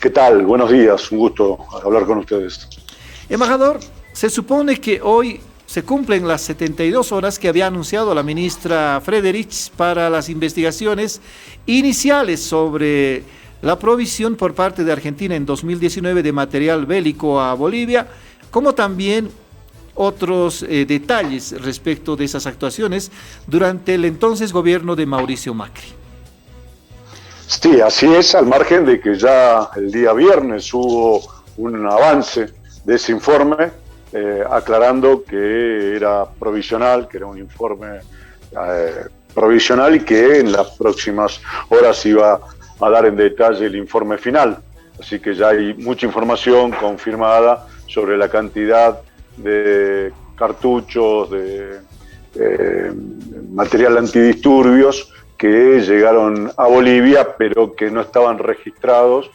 ¿Qué tal? Buenos días, un gusto hablar con ustedes. Embajador, se supone que hoy se cumplen las 72 horas que había anunciado la ministra Frederich para las investigaciones iniciales sobre la provisión por parte de Argentina en 2019 de material bélico a Bolivia, como también otros detalles respecto de esas actuaciones durante el entonces gobierno de Mauricio Macri. Sí, así es, al margen de que ya el día viernes hubo un avance de ese informe, aclarando que era provisional, que era un informe provisional y que en las próximas horas iba a dar en detalle el informe final. Así que ya hay mucha información confirmada sobre la cantidad de cartuchos, de material antidisturbios que llegaron a Bolivia, pero que no estaban registrados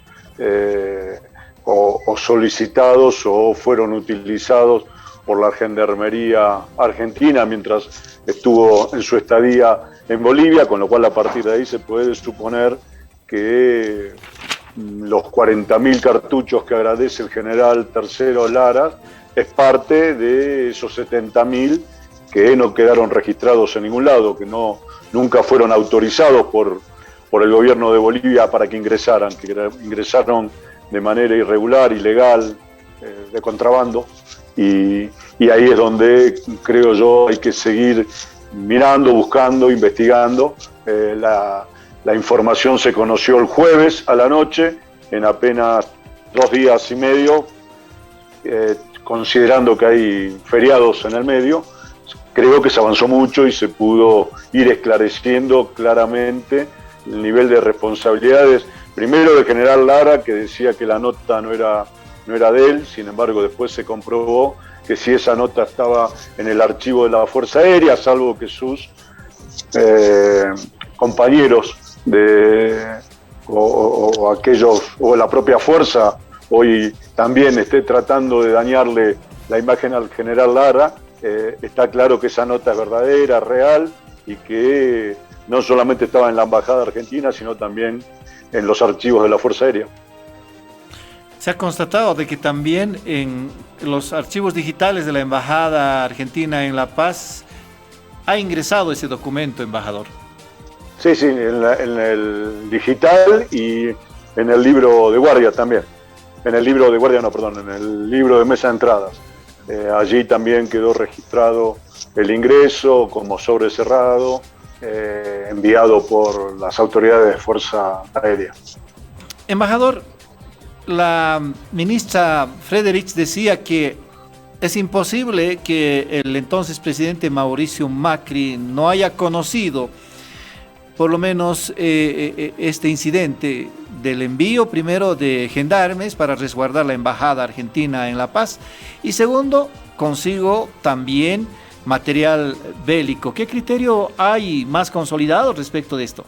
o solicitados o fueron utilizados por la Gendarmería Argentina mientras estuvo en su estadía en Bolivia, con lo cual a partir de ahí se puede suponer que los 40.000 cartuchos que agradece el general Tercero Lara es parte de esos 70.000 que no quedaron registrados en ningún lado, que nunca fueron autorizados por el gobierno de Bolivia para que ingresaran, que ingresaron de manera irregular, ilegal, de contrabando, y ahí es donde creo yo hay que seguir mirando, buscando, investigando. La información se conoció el jueves a la noche, en apenas 2 días y medio, considerando que hay feriados en el medio. Creo que se avanzó mucho y se pudo ir esclareciendo claramente el nivel de responsabilidades, primero del general Lara, que decía que la nota no era de él, sin embargo después se comprobó que sí, esa nota estaba en el archivo de la Fuerza Aérea, salvo que sus compañeros o aquellos, o la propia Fuerza, hoy también esté tratando de dañarle la imagen al general Lara. Está claro que esa nota es verdadera, real, y que no solamente estaba en la Embajada Argentina, sino también en los archivos de la Fuerza Aérea. Se ha constatado de que también en los archivos digitales de la Embajada Argentina en La Paz ha ingresado ese documento, embajador. Sí, en el digital y en el libro de guardia también. En el libro de guardia, no, perdón, en el libro de mesa de entradas. Allí también quedó registrado el ingreso como sobre cerrado, enviado por las autoridades de Fuerza Aérea. Embajador, la ministra Frederich decía que es imposible que el entonces presidente Mauricio Macri no haya conocido por lo menos este incidente del envío primero de gendarmes para resguardar la embajada argentina en La Paz y segundo, consigo también material bélico. ¿Qué criterio hay más consolidado respecto de esto?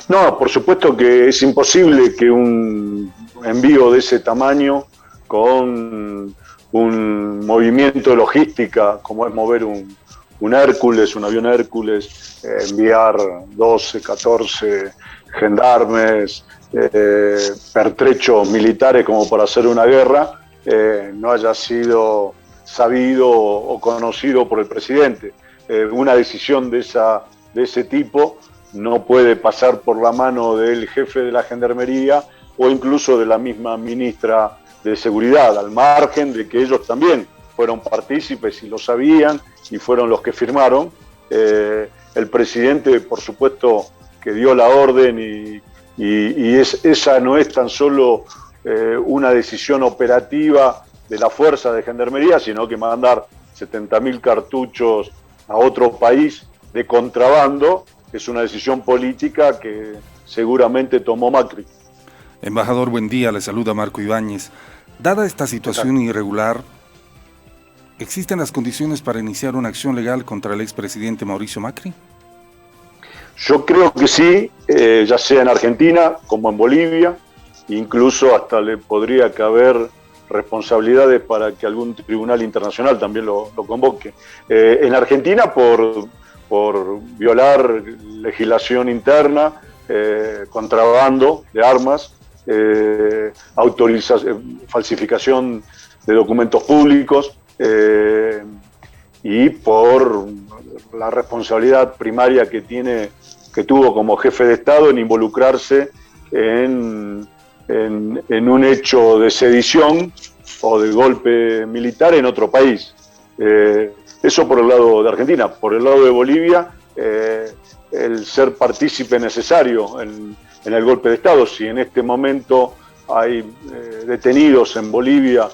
No, por supuesto que es imposible que un envío de ese tamaño con un movimiento de logística como es mover un Hércules, un avión Hércules, enviar 12, 14 gendarmes, pertrechos militares como para hacer una guerra, no haya sido sabido o conocido por el presidente. Una decisión de ese tipo no puede pasar por la mano del jefe de la Gendarmería o incluso de la misma ministra de Seguridad, al margen de que ellos también fueron partícipes y lo sabían y fueron los que firmaron. El presidente, por supuesto, que dio la orden esa no es tan solo una decisión operativa de la fuerza de Gendarmería, sino que mandar 70.000 cartuchos a otro país de contrabando es una decisión política que seguramente tomó Macri. Embajador, buen día, le saluda Marco Ibáñez. Dada esta situación irregular, ¿existen las condiciones para iniciar una acción legal contra el expresidente Mauricio Macri? Yo creo que sí, ya sea en Argentina como en Bolivia, incluso hasta le podría caber responsabilidades para que algún tribunal internacional también lo convoque. En Argentina por violar legislación interna, contrabando de armas, falsificación de documentos públicos y por la responsabilidad primaria que tuvo como jefe de Estado en involucrarse en un hecho de sedición o de golpe militar en otro país. Eso por el lado de Argentina. Por el lado de Bolivia, el ser partícipe necesario en el golpe de Estado. Si en este momento hay detenidos en Bolivia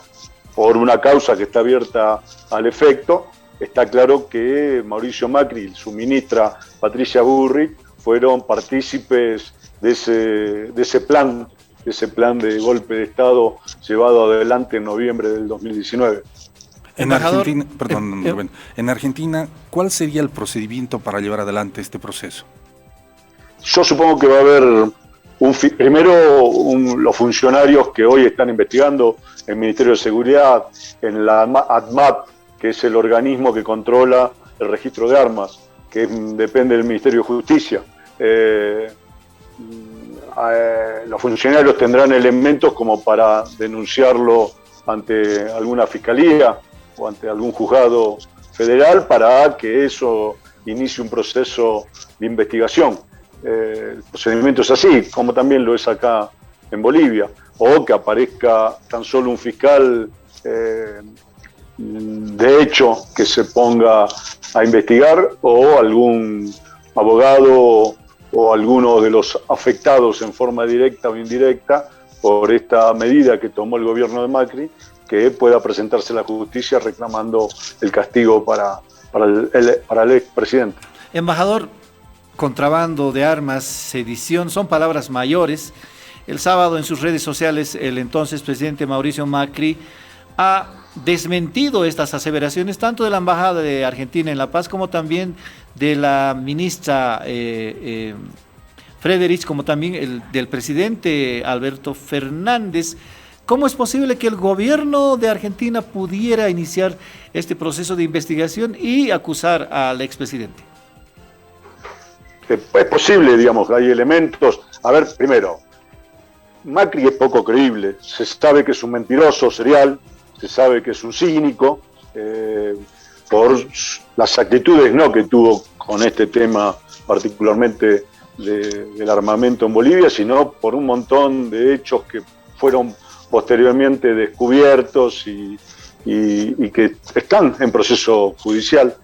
por una causa que está abierta al efecto, está claro que Mauricio Macri y su ministra Patricia Bullrich fueron partícipes de ese plan de golpe de Estado llevado adelante en noviembre del 2019. En Argentina, perdón, Rubén, en Argentina, ¿cuál sería el procedimiento para llevar adelante este proceso? Yo supongo que va a haber primero los funcionarios que hoy están investigando en el Ministerio de Seguridad, en la ADMAT, que es el organismo que controla el registro de armas, que depende del Ministerio de Justicia. Los funcionarios tendrán elementos como para denunciarlo ante alguna fiscalía o ante algún juzgado federal para que eso inicie un proceso de investigación. El procedimiento es así, como también lo es acá en Bolivia, o que aparezca tan solo un fiscal de hecho que se ponga a investigar, o algún abogado o alguno de los afectados en forma directa o indirecta por esta medida que tomó el gobierno de Macri, que pueda presentarse a la justicia reclamando el castigo para el expresidente. Embajador, contrabando de armas, sedición, son palabras mayores. El sábado en sus redes sociales el entonces presidente Mauricio Macri ha desmentido estas aseveraciones tanto de la Embajada de Argentina en La Paz como también de la ministra Frederich, como también del presidente Alberto Fernández. ¿Cómo es posible que el gobierno de Argentina pudiera iniciar este proceso de investigación y acusar al expresidente? Es posible, digamos, hay elementos. A ver, primero, Macri es poco creíble. Se sabe que es un mentiroso serial, se sabe que es un cínico, por las actitudes no que tuvo con este tema, particularmente del armamento en Bolivia, sino por un montón de hechos que fueron posteriormente descubiertos y que están en proceso judicial.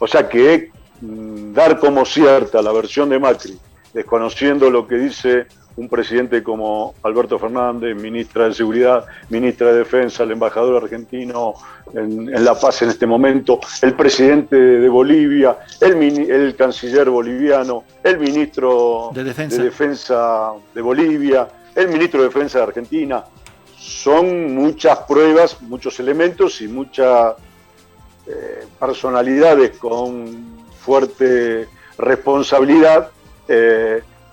O sea que dar como cierta la versión de Macri, desconociendo lo que dice un presidente como Alberto Fernández, ministra de Seguridad, ministra de Defensa, el embajador argentino en La Paz en este momento, el presidente de Bolivia, el canciller boliviano, el ministro de Defensa de Bolivia, el ministro de Defensa de Argentina. Son muchas pruebas, muchos elementos y muchas personalidades con fuerte responsabilidad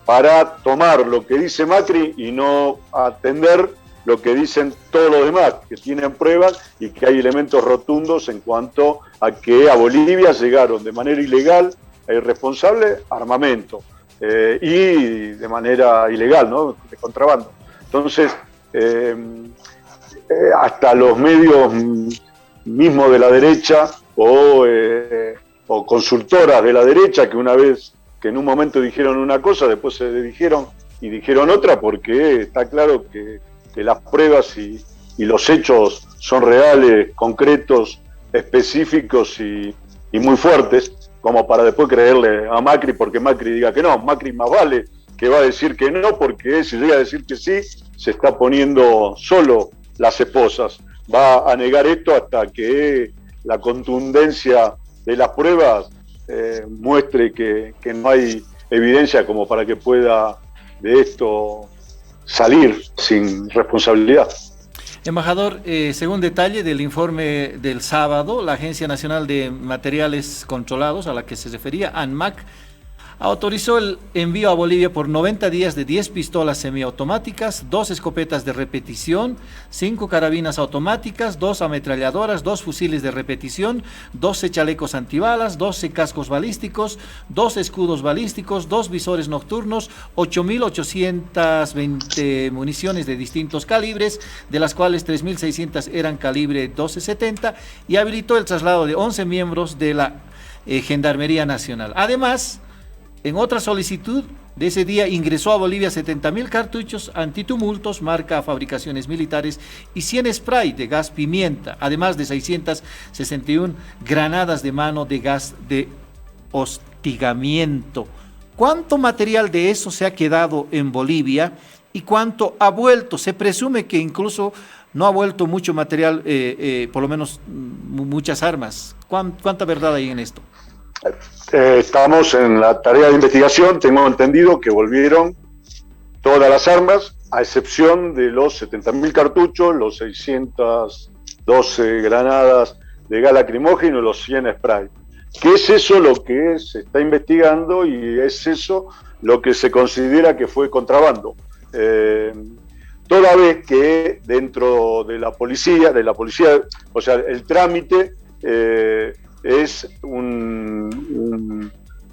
para tomar lo que dice Macri y no atender lo que dicen todos los demás, que tienen pruebas y que hay elementos rotundos en cuanto a que a Bolivia llegaron de manera ilegal e irresponsable armamento y de manera ilegal, ¿no?, de contrabando. Entonces, hasta los medios mismos de la derecha o consultoras de la derecha que en un momento dijeron una cosa, después se dijeron otra, porque está claro que las pruebas y los hechos son reales, concretos, específicos y muy fuertes, como para después creerle a Macri porque Macri diga que no. Macri más vale que va a decir que no, porque si llega a decir que sí, se está poniendo solo las esposas. Va a negar esto hasta que la contundencia de las pruebas muestre que no hay evidencia como para que pueda de esto salir sin responsabilidad. Embajador, según detalle del informe del sábado, la Agencia Nacional de Materiales Controlados, a la que se refería, ANMAC, autorizó el envío a Bolivia por 90 días de 10 pistolas semiautomáticas, 2 escopetas de repetición, 5 carabinas automáticas, 2 ametralladoras, 2 fusiles de repetición, 12 chalecos antibalas, 12 cascos balísticos, 2 escudos balísticos, 2 visores nocturnos, 8.820 municiones de distintos calibres, de las cuales 3.600 eran calibre 12-70, y habilitó el traslado de 11 miembros de la Gendarmería Nacional. Además, en otra solicitud de ese día ingresó a Bolivia 70.000 cartuchos antitumultos, marca Fabricaciones Militares, y 100 spray de gas pimienta, además de 661 granadas de mano de gas de hostigamiento. ¿Cuánto material de eso se ha quedado en Bolivia y cuánto ha vuelto? Se presume que incluso no ha vuelto mucho material, por lo menos muchas armas. ¿Cuánta verdad hay en esto? Estamos en la tarea de investigación. Tengo entendido que volvieron todas las armas, a excepción de los 70.000 cartuchos, los 612 granadas de gas lacrimógeno y los 100 spray. ¿Qué es eso lo que se está investigando y es eso lo que se considera que fue contrabando? Toda vez que dentro de la policía, o sea, el trámite es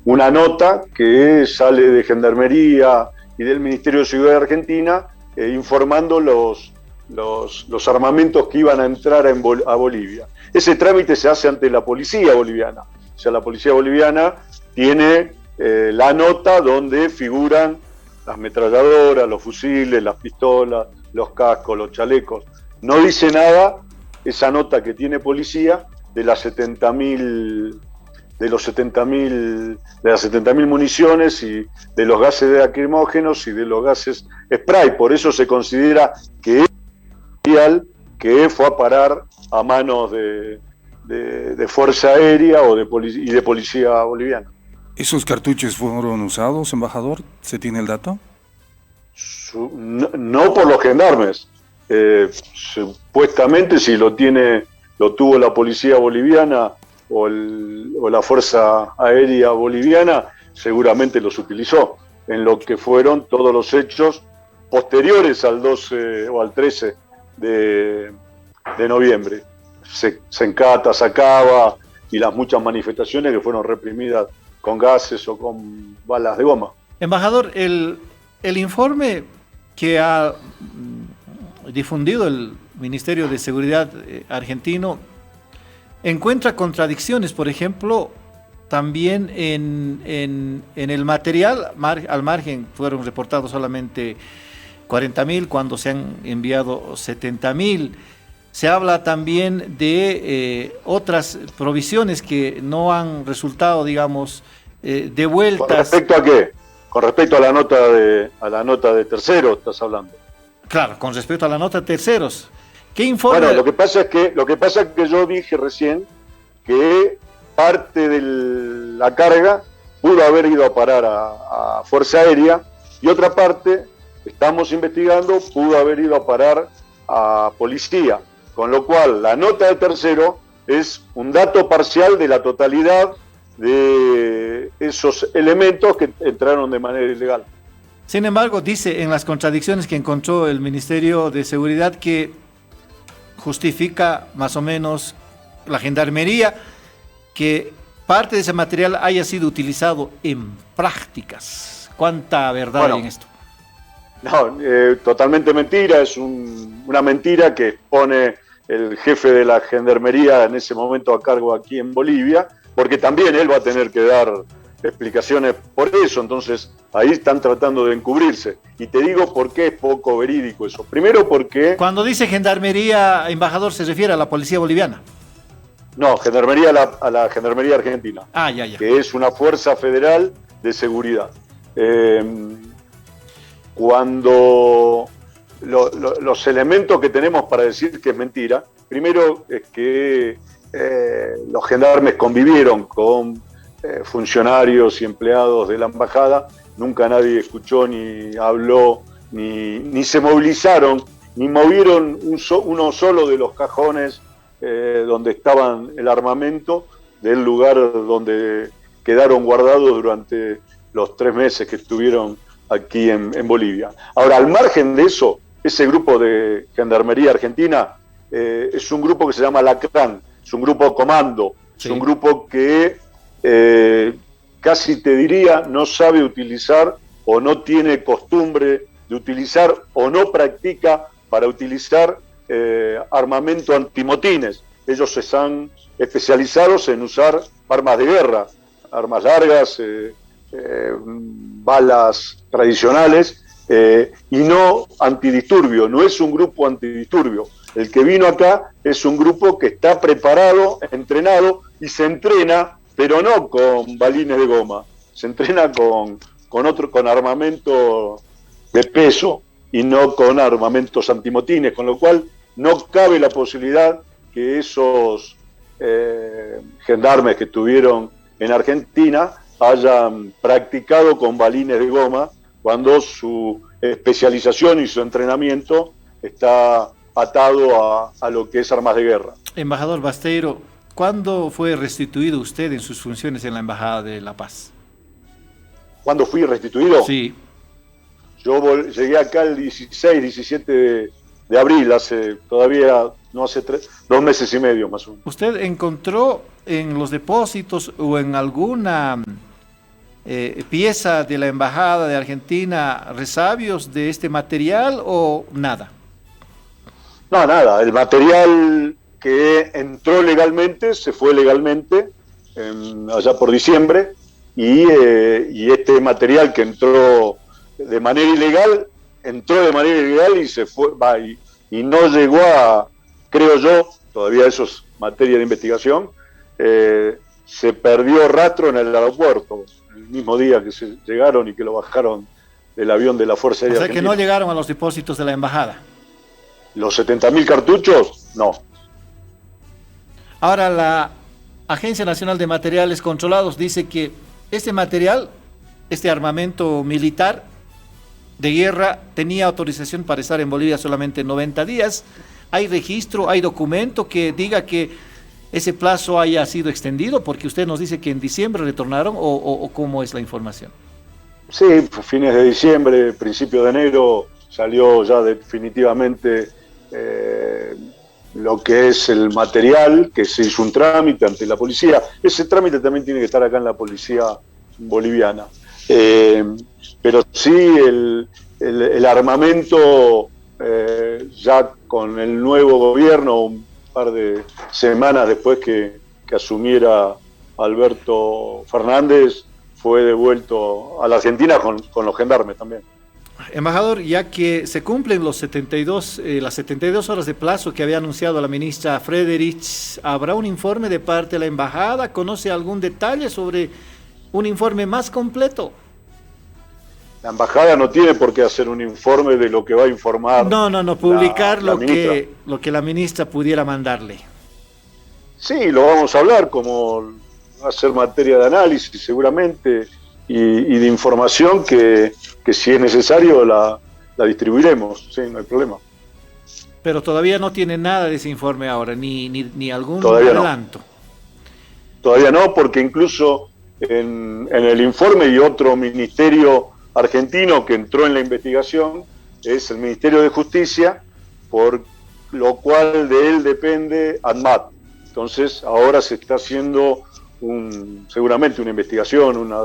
una nota que sale de Gendarmería y del Ministerio de Seguridad de Argentina informando los armamentos que iban a entrar a Bolivia. Ese trámite se hace ante la policía boliviana. O sea, la policía boliviana tiene la nota donde figuran las ametralladoras, los fusiles, las pistolas, los cascos, los chalecos. No dice nada esa nota que tiene policía de las 70.000 municiones y de los gases lacrimógenos y de los gases spray. Por eso se considera que es material que fue a parar a manos de Fuerza Aérea y de policía boliviana. ¿Esos cartuchos fueron usados, embajador? ¿Se tiene el dato? No por los gendarmes. Supuestamente si lo tuvo la policía boliviana o la Fuerza Aérea Boliviana, seguramente los utilizó en lo que fueron todos los hechos posteriores al 12 o al 13 de noviembre. Sencata, Sacaba y las muchas manifestaciones que fueron reprimidas con gases o con balas de goma. Embajador, el informe que ha difundido el Ministerio de Seguridad argentino encuentra contradicciones, por ejemplo, también en el material, al margen fueron reportados solamente 40.000 cuando se han enviado 70.000. Se habla también de otras provisiones que no han resultado, digamos, devueltas. ¿Con respecto a qué? Con respecto a la nota de terceros, estás hablando. Claro, con respecto a la nota de terceros. ¿Qué informe? Bueno, lo que pasa es que yo dije recién que parte de la carga pudo haber ido a parar a Fuerza Aérea y otra parte, estamos investigando, pudo haber ido a parar a policía. Con lo cual, la nota de tercero es un dato parcial de la totalidad de esos elementos que entraron de manera ilegal. Sin embargo, dice en las contradicciones que encontró el Ministerio de Seguridad que justifica más o menos la Gendarmería que parte de ese material haya sido utilizado en prácticas. ¿Cuánta verdad hay en esto? No, totalmente mentira, es una mentira que expone el jefe de la Gendarmería en ese momento a cargo aquí en Bolivia, porque también él va a tener que dar explicaciones por eso, entonces ahí están tratando de encubrirse. Y te digo por qué es poco verídico eso. Primero porque... Cuando dice Gendarmería, embajador, ¿se refiere a la policía boliviana? No, Gendarmería a la Gendarmería Argentina, ya. Que es una fuerza federal de seguridad. Cuando los elementos que tenemos para decir que es mentira, primero es que los gendarmes convivieron con funcionarios y empleados de la embajada, nunca nadie escuchó ni habló, ni se movilizaron, ni movieron uno solo de los cajones donde estaban el armamento del lugar donde quedaron guardados durante los 3 meses que estuvieron aquí en Bolivia. Ahora, al margen de eso, ese grupo de Gendarmería Argentina es un grupo que se llama Lacrán, es un grupo comando, sí. Es un grupo que casi te diría no sabe utilizar o no tiene costumbre de utilizar o no practica para utilizar armamento antimotines. Ellos están especializados en usar armas de guerra, armas largas, balas tradicionales, y no antidisturbio, no es un grupo antidisturbio. El que vino acá es un grupo que está preparado, entrenado y se entrena, pero no con balines de goma, se entrena con armamento de peso y no con armamentos antimotines, con lo cual no cabe la posibilidad que esos gendarmes que estuvieron en Argentina hayan practicado con balines de goma cuando su especialización y su entrenamiento está atado a lo que es armas de guerra. Embajador Basteiro, ¿cuándo fue restituido usted en sus funciones en la Embajada de La Paz? ¿Cuándo fui restituido? Sí. Yo llegué acá el 16, 17 de abril, hace 2 meses y medio más o menos. ¿Usted encontró en los depósitos o en alguna pieza de la Embajada de Argentina resabios de este material o nada? No, nada. El material que entró legalmente se fue legalmente allá por diciembre y este material que entró de manera ilegal y se fue, y no llegó a, creo yo, todavía eso es materia de investigación, se perdió rastro en el aeropuerto el mismo día que se llegaron y que lo bajaron del avión de la Fuerza Aérea Argentina. O sea que no llegaron a los depósitos de la embajada. ¿Los 70.000 cartuchos? No. Ahora la Agencia Nacional de Materiales Controlados dice que este material, este armamento militar de guerra, tenía autorización para estar en Bolivia solamente 90 días. ¿Hay registro, hay documento que diga que ese plazo haya sido extendido? Porque usted nos dice que en diciembre retornaron, o ¿cómo es la información? Sí, fines de diciembre, principio de enero, salió ya definitivamente lo que es el material, que se hizo un trámite ante la policía. Ese trámite también tiene que estar acá en la policía boliviana. Pero sí, el armamento, ya con el nuevo gobierno, un par de semanas después que asumiera Alberto Fernández, fue devuelto a la Argentina con los gendarmes también. Embajador, ya que se cumplen las 72 horas de plazo que había anunciado la ministra Frederich, ¿habrá un informe de parte de la embajada? ¿Conoce algún detalle sobre un informe más completo? La embajada no tiene por qué hacer un informe de lo que va a informar. No, publicar lo que la ministra pudiera mandarle. Sí, lo vamos a hablar, como va a ser materia de análisis seguramente y de información que si es necesario la distribuiremos, sí, no hay problema. Pero todavía no tiene nada de ese informe ahora, ni algún todavía adelanto. No. Todavía no, porque incluso en el informe y otro ministerio argentino que entró en la investigación es el Ministerio de Justicia, por lo cual de él depende ANMAT. Entonces ahora se está haciendo seguramente una investigación, una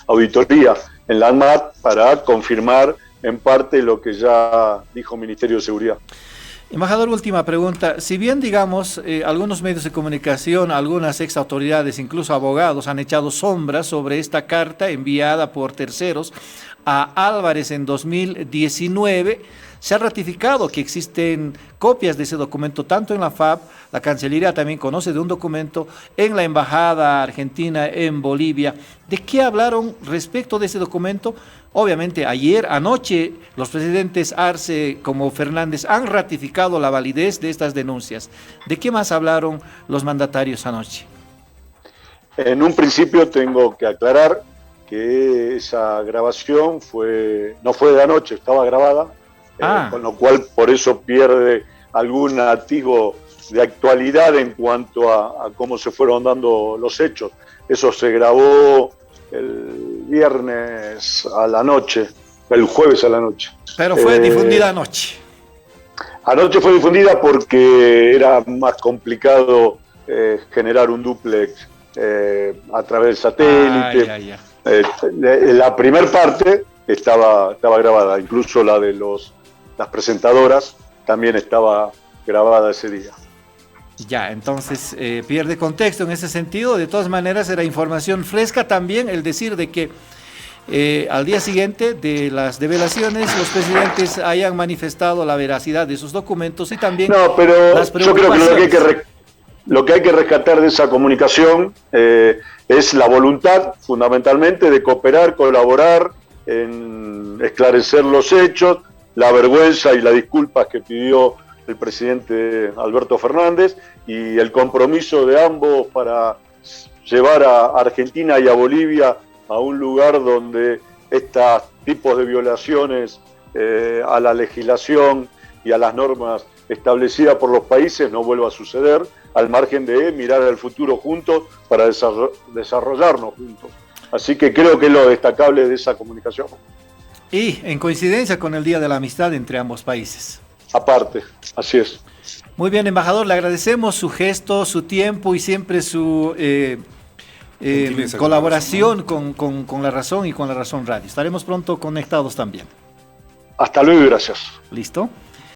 auditoría en la ANMAT para confirmar en parte lo que ya dijo el Ministerio de Seguridad. Embajador, última pregunta. Si bien, digamos, algunos medios de comunicación, algunas ex autoridades, incluso abogados, han echado sombras sobre esta carta enviada por terceros a Álvarez en 2019, se ha ratificado que existen copias de ese documento tanto en la FAB, la Cancillería también conoce de un documento, en la Embajada Argentina en Bolivia. ¿De qué hablaron respecto de ese documento? Obviamente anoche, los presidentes Arce como Fernández han ratificado la validez de estas denuncias. ¿De qué más hablaron los mandatarios anoche? En un principio tengo que aclarar que esa grabación no fue de anoche, estaba grabada, con lo cual por eso pierde algún atisbo de actualidad en cuanto a cómo se fueron dando los hechos. Eso se grabó el viernes a la noche, el jueves a la noche. Pero fue difundida anoche. Anoche fue difundida porque era más complicado generar un dúplex a través del satélite. La primera parte estaba grabada, incluso la de las presentadoras también estaba grabada ese día. Ya, entonces pierde contexto en ese sentido. De todas maneras era información fresca también el decir de que al día siguiente de las develaciones los presidentes hayan manifestado la veracidad de sus documentos y también las preocupaciones. Yo creo que lo que hay que rescatar de esa comunicación es la voluntad fundamentalmente de cooperar, colaborar en esclarecer los hechos, la vergüenza y las disculpas que pidió el presidente Alberto Fernández y el compromiso de ambos para llevar a Argentina y a Bolivia a un lugar donde estos tipos de violaciones a la legislación y a las normas establecidas por los países no vuelva a suceder, al margen de mirar al futuro juntos para desarrollarnos juntos. Así que creo que es lo destacable de esa comunicación. Y en coincidencia con el Día de la Amistad entre ambos países. Aparte, así es. Muy bien, embajador, le agradecemos su gesto, su tiempo y siempre su colaboración con La Razón y con La Razón Radio. Estaremos pronto conectados también. Hasta luego y gracias. ¿Listo?